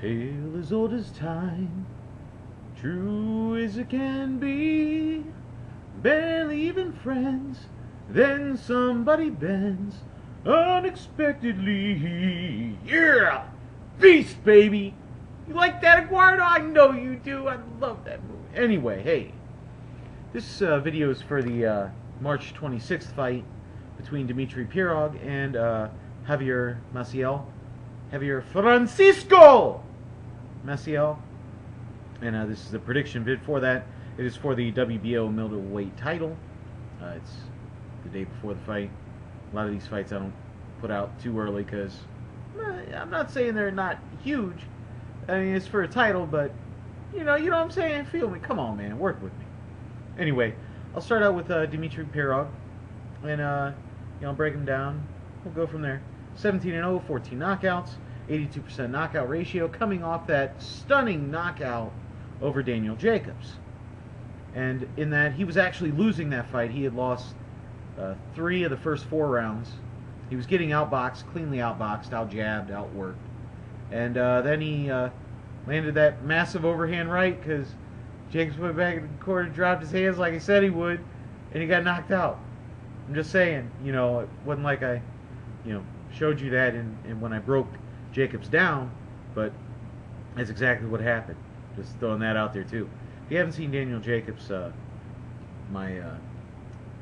Tale as old as time, true as it can be. Barely even friends, then somebody bends unexpectedly. Yeah! Beast, baby! You like that, Eduardo? I know you do. I love that movie. Anyway, hey. This video is for the March 26th fight between Dmitry Pirog and Javier Maciel. Javier Francisco Maciel. And this is the prediction vid for that. It is for the WBO middleweight title. It's the day before the fight. A lot of these fights I don't put out too early because I'm not saying they're not huge. I mean, it's for a title, but you know what I'm saying? Feel me? Come on, man. Work with me. Anyway, I'll start out with Dmitry Pirog, and break him down. We'll go from there. 17-0, 14 knockouts, 82% knockout ratio, coming off that stunning knockout over Daniel Jacobs. And in that, he was actually losing that fight. He had lost 3 of the first 4 rounds. He was getting outboxed, cleanly outboxed, out-jabbed, outworked. And then he landed that massive overhand right because Jacobs went back in the corner, dropped his hands like he said he would, and he got knocked out. I'm just saying, it wasn't like I, showed you that in when I broke Jacobs down, but that's exactly what happened. Just throwing that out there too. If you haven't seen Daniel Jacobs, my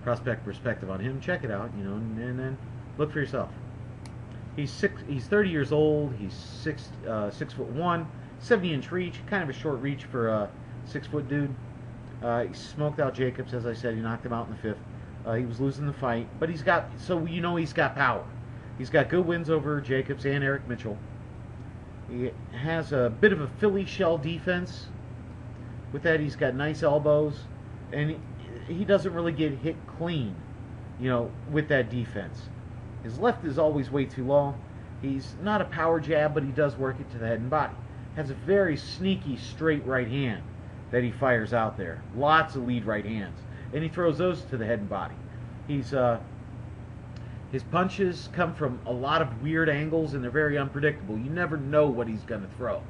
prospect perspective on him, check it out, and then look for yourself. He's 30 years old. He's 6'1", 70-inch reach, kind of a short reach for a 6-foot dude. He smoked out Jacobs, as I said. He knocked him out in the 5th. He was losing the fight, but he's got he's got power. He's got good wins over Jacobs and Eric Mitchell. He has a bit of a Philly shell defense. With that, he's got nice elbows, and he doesn't really get hit clean, with that defense. His left is always way too low. He's not a power jab, but he does work it to the head and body. Has a very sneaky straight right hand that he fires out there. Lots of lead right hands. And he throws those to the head and body. His punches come from a lot of weird angles, and they're very unpredictable. You never know what he's going to throw.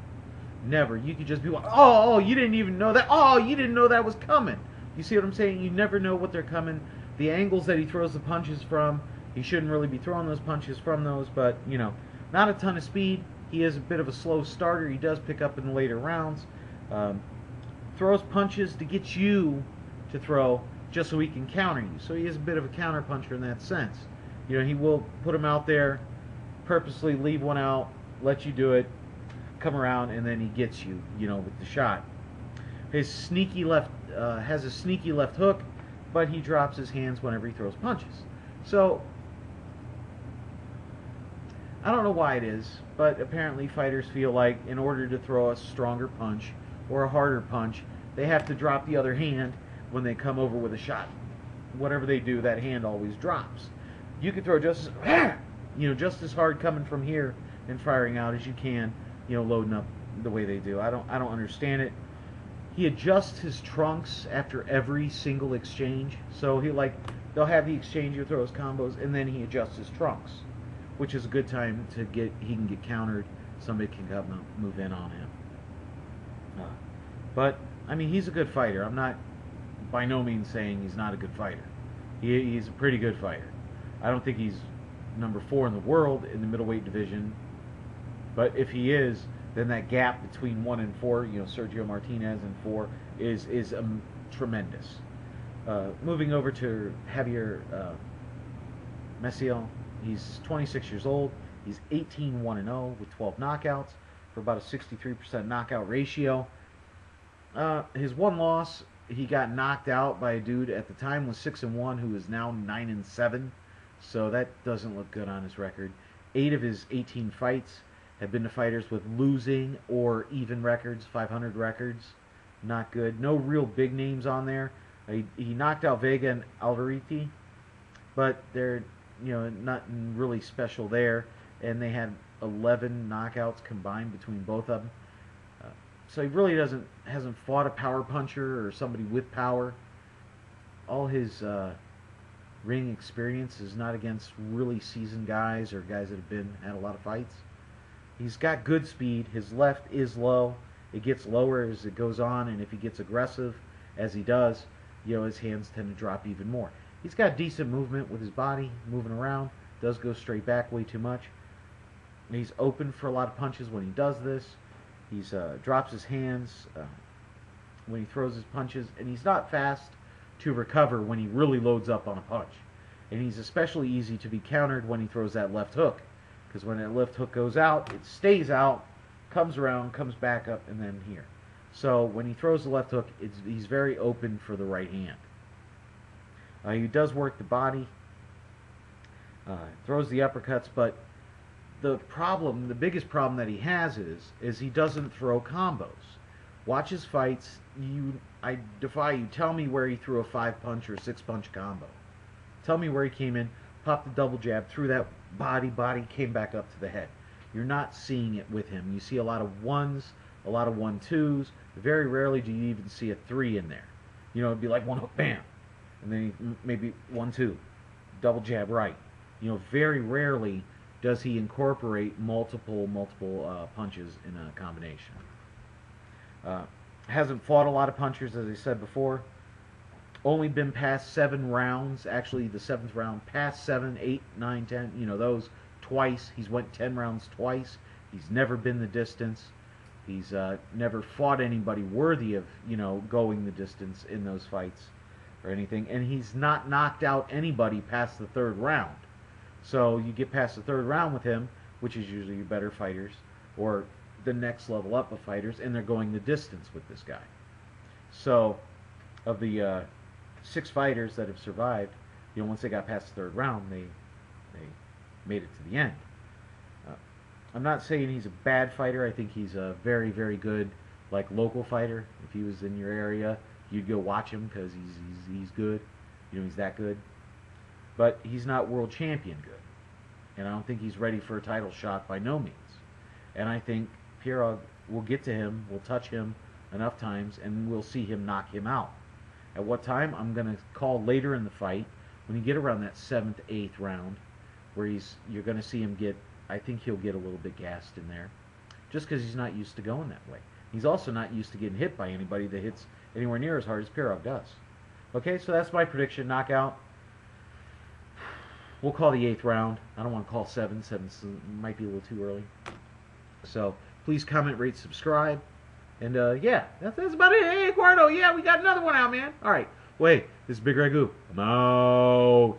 Never. You could just be like, oh, you didn't even know that. Oh, you didn't know that was coming. You see what I'm saying? You never know what they're coming. The angles that he throws the punches from, he shouldn't really be throwing those punches from those, but, not a ton of speed. He is a bit of a slow starter. He does pick up in the later rounds. Throws punches to get you to throw just so he can counter you. So he is a bit of a counter puncher in that sense. He will put him out there, purposely leave one out, let you do it, come around, and then he gets you, with the shot. His sneaky left has a sneaky left hook, but he drops his hands whenever he throws punches. So I don't know why it is, but apparently fighters feel like in order to throw a stronger punch or a harder punch, they have to drop the other hand when they come over with a shot. Whatever they do, that hand always drops. You can throw just as hard coming from here and firing out as you can, loading up the way they do. I don't understand it. He adjusts his trunks after every single exchange. So they'll have the exchange, he'll throw his combos, and then he adjusts his trunks, which is a good time to he can get countered. Somebody can come move in on him. But I mean, he's a good fighter. I'm not by no means saying he's not a good fighter. He's a pretty good fighter. I don't think he's number 4 in the world in the middleweight division. But if he is, then that gap between 1 and 4, Sergio Martinez and 4, is tremendous. Moving over to Javier Maciel, he's 26 years old. He's 18-1-0 with 12 knockouts for about a 63% knockout ratio. His one loss, he got knocked out by a dude at the time was 6-1, who is now 9-7. So that doesn't look good on his record. 8 of his 18 fights have been to fighters with losing or even records, 500 records. Not good. No real big names on there. He knocked out Vega and Alvariti, but they're nothing really special there. And they had 11 knockouts combined between both of them. So he really hasn't fought a power puncher or somebody with power. All his ring experience is not against really seasoned guys or guys that have had a lot of fights. He's got good speed. His left is low. It gets lower as it goes on, and if he gets aggressive, as he does, his hands tend to drop even more. He's got decent movement with his body, moving around. Does go straight back way too much. He's open for a lot of punches when he does this. He's drops his hands when he throws his punches, and he's not fast to recover when he really loads up on a punch. And he's especially easy to be countered when he throws that left hook, because when that left hook goes out, it stays out, comes around, comes back up, and then here. So when he throws the left hook, he's very open for the right hand. He does work the body, throws the uppercuts, but the biggest problem that he has is he doesn't throw combos. Watch his fights. I defy you. Tell me where he threw a 5-punch or 6-punch combo. Tell me where he came in, popped the double jab, threw that body, came back up to the head. You're not seeing it with him. You see a lot of 1s, a lot of 1-2s. Very rarely do you even see a 3 in there. It'd be like one hook, bam, and then maybe 1-2, double jab right. Very rarely does he incorporate multiple punches in a combination. Hasn't fought a lot of punchers, as I said before. Only been past 7 rounds. Actually, the 7th round, past 7, 8, 9, 10. Those twice. He's went 10 rounds twice. He's never been the distance. He's never fought anybody worthy of going the distance in those fights or anything. And he's not knocked out anybody past the 3rd round. So you get past the 3rd round with him, which is usually your better fighters or the next level up of fighters, and they're going the distance with this guy. So of the 6 fighters that have survived, once they got past the 3rd round, they made it to the end. I'm not saying he's a bad fighter. I think he's a very, very good, local fighter. If he was in your area, you'd go watch him because he's good. He's that good. But he's not world champion good, and I don't think he's ready for a title shot by no means. And I think Pirog will get to him, will touch him enough times, and we'll see him knock him out. At what time? I'm going to call later in the fight, when you get around that 7th, 8th round, where you're going to see him get, I think he'll get a little bit gassed in there, just because he's not used to going that way. He's also not used to getting hit by anybody that hits anywhere near as hard as Pirog does. Okay, so that's my prediction. Knockout. We'll call the 8th round. I don't want to call 7. 7 might be a little too early. So please comment, rate, subscribe. And yeah, that's about it. Hey, Eduardo, yeah, we got another one out, man. All right. Wait, this is Bigragu. I'm out.